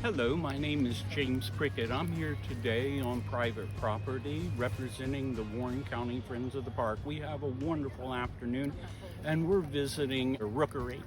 Hello, my name is James Prickett. I'm here today on private property representing the Warren County Friends of the Park. We have a wonderful afternoon and we're visiting a rookery.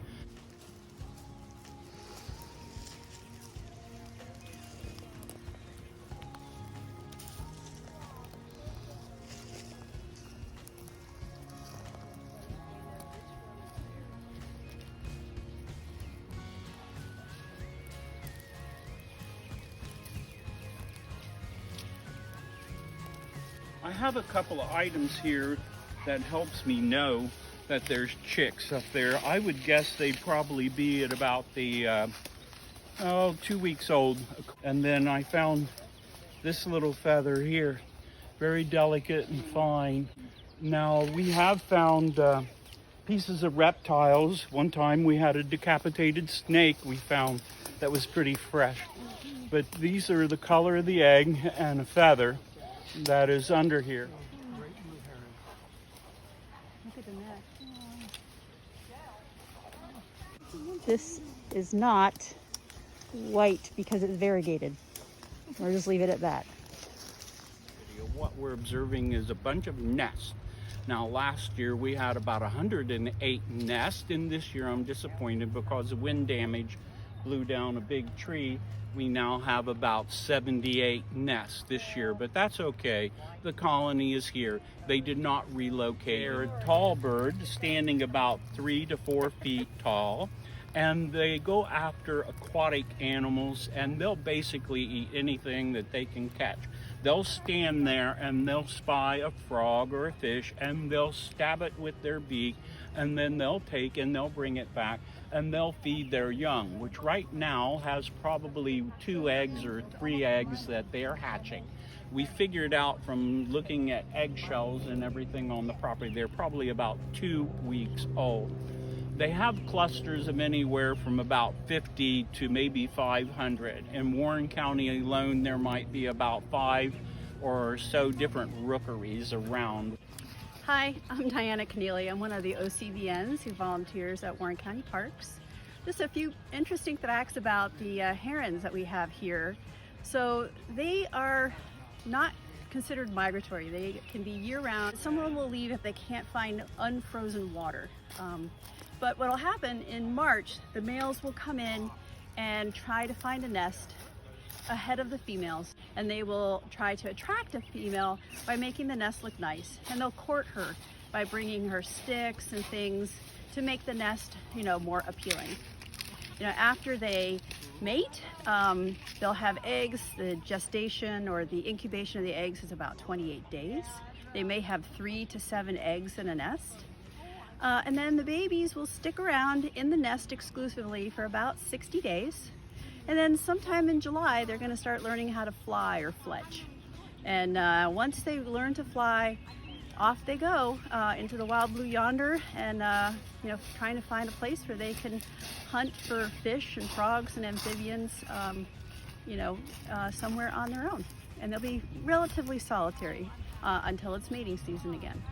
I have a couple of items here that helps me know that there's chicks up there. I would guess they'd probably be at about the 2 weeks old. And then I found this little feather here, very delicate and fine. Now we have found pieces of reptiles. One time we had a decapitated snake we found that was pretty fresh. But these are the color of the egg and a feather that is under here. Look at the neck. This is not white because it's variegated. We'll just leave it at that. What we're observing is a bunch of nests. Now last year we had about 108 nests, and this year I'm disappointed because of wind damage blew down a big tree. We now have about 78 nests this year, but that's okay. The colony is here. They did not relocate. They're a tall bird, standing about 3 to 4 feet tall, and they go after aquatic animals, and they'll basically eat anything that they can catch. They'll stand there and they'll spy a frog or a fish, and they'll stab it with their beak, and then they'll take and they'll bring it back and they'll feed their young, which right now has probably 2 eggs or 3 eggs that they are hatching. We figured out from looking at eggshells and everything on the property, they're probably about 2 weeks old. They have clusters of anywhere from about 50 to maybe 500. In Warren County alone, there might be about 5 or so different rookeries around. Hi, I'm Diana Keneally. I'm one of the OCVNs who volunteers at Warren County Parks. Just a few interesting facts about the herons that we have here. So they are not considered migratory. They can be year-round. Some of them will leave if they can't find unfrozen water. But what will happen in March, the males will come in and try to find a nest ahead of the females, and they will try to attract a female by making the nest look nice, and they'll court her by bringing her sticks and things to make the nest, more appealing. After they mate, they'll have eggs. The gestation or the incubation of the eggs is about 28 days. They may have 3 to 7 eggs in a nest. And then the babies will stick around in the nest exclusively for about 60 days. And then sometime in July, they're going to start learning how to fly or fledge. And once they learn to fly, off they go into the wild blue yonder, and trying to find a place where they can hunt for fish and frogs and amphibians, somewhere on their own. And they'll be relatively solitary until it's mating season again.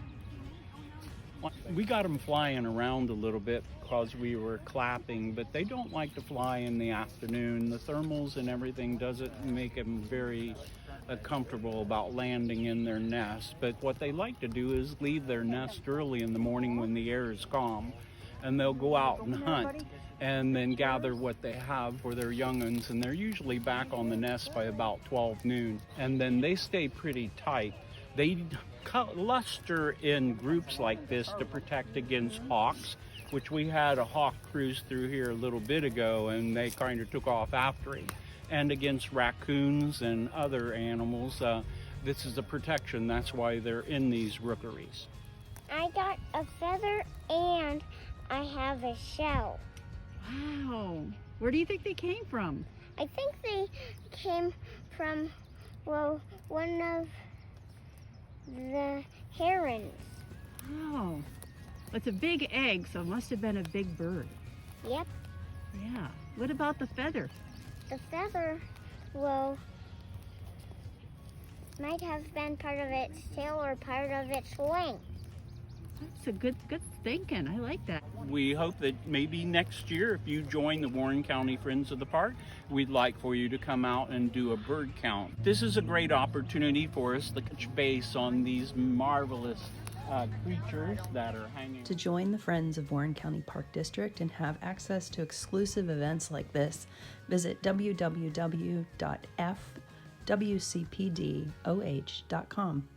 We got them flying around a little bit because we were clapping, but they don't like to fly in the afternoon. The thermals and everything doesn't make them very comfortable about landing in their nest. But what they like to do is leave their nest early in the morning when the air is calm, and they'll go out and hunt and then gather what they have for their young'uns, and they're usually back on the nest by about 12 noon. And then they stay pretty tight. They cluster in groups like this to protect against hawks, which we had a hawk cruise through here a little bit ago, and they kind of took off after him. And against raccoons and other animals, this is a protection. That's why they're in these rookeries. I got a feather and I have a shell. Wow. Where do you think they came from? I think they came from, one of the herons. Oh, it's a big egg, so it must have been a big bird. Yep. Yeah. What about the feather? The feather, might have been part of its tail or part of its wing. That's a good thinking. I like that. We hope that maybe next year, if you join the Warren County Friends of the Park, we'd like for you to come out and do a bird count. This is a great opportunity for us to touch base on these marvelous creatures that are hanging. To join the Friends of Warren County Park District and have access to exclusive events like this, visit www.fwcpdoh.com.